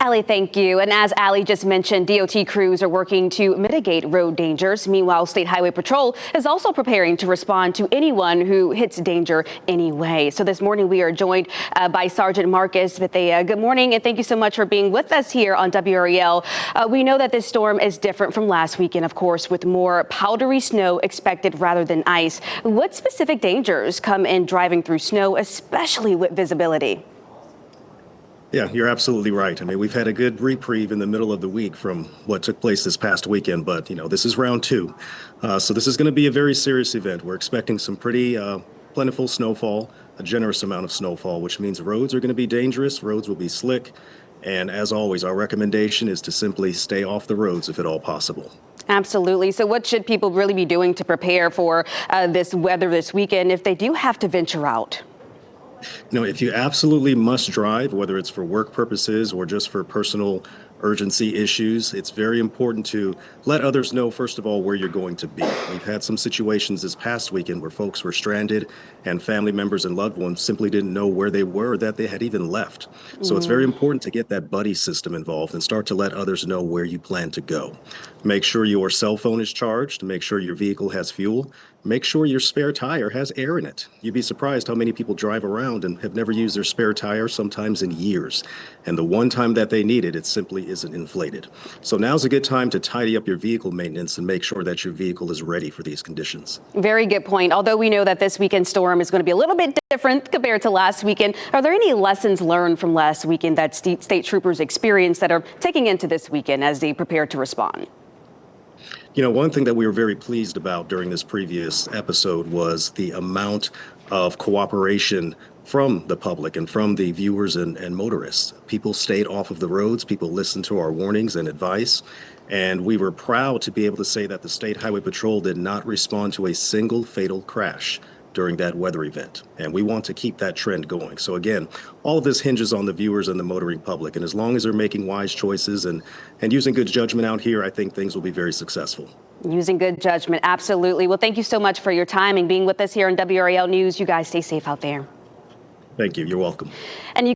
Allie, thank you. And as Allie just mentioned, DOT crews are working to mitigate road dangers. Meanwhile, State Highway Patrol is also preparing to respond to anyone who hits danger anyway. So this morning we are joined by Sergeant Marcus Bethea. Good morning, and thank you so much for being with us here on WREL. We know that this storm is different from last weekend, of course, with more powdery snow expected rather than ice. What specific dangers come in driving through snow, especially with visibility? Yeah, you're absolutely right. I mean, we've had a good reprieve in the middle of the week from what took place this past weekend, but this is round two. So this is going to be a very serious event. We're expecting some pretty plentiful snowfall, a generous amount of snowfall, which means roads are going to be dangerous. Roads will be slick. And as always, our recommendation is to simply stay off the roads if at all possible. Absolutely. So what should people really be doing to prepare for this weather this weekend if they do have to venture out? If you absolutely must drive, whether it's for work purposes or just for personal urgency issues, it's very important to let others know, first of all, where you're going to be. We've had some situations this past weekend where folks were stranded and family members and loved ones simply didn't know where they were, that they had even left. So it's very important to get that buddy system involved and start to let others know where you plan to go. Make sure your cell phone is charged, make sure your vehicle has fuel, make sure your spare tire has air in it. You'd be surprised how many people drive around and have never used their spare tire, sometimes in years. And the one time that they need it, it simply isn't inflated. So now's a good time to tidy up your vehicle maintenance and make sure that your vehicle is ready for these conditions. Very good point. Although we know that this weekend's storm is going to be a little bit different compared to last weekend, are there any lessons learned from last weekend that state troopers experienced that are taking into this weekend as they prepare to respond? One thing that we were very pleased about during this previous episode was the amount of cooperation from the public and from the viewers and motorists. People stayed off of the roads. People listened to our warnings and advice. And we were proud to be able to say that the State Highway Patrol did not respond to a single fatal crash during that weather event. And we want to keep that trend going. So again, all of this hinges on the viewers and the motoring public. And as long as they're making wise choices and using good judgment out here, I think things will be very successful. Using good judgment, absolutely. Well, thank you so much for your time and being with us here on WREL News. You guys stay safe out there. Thank you. You're welcome. And you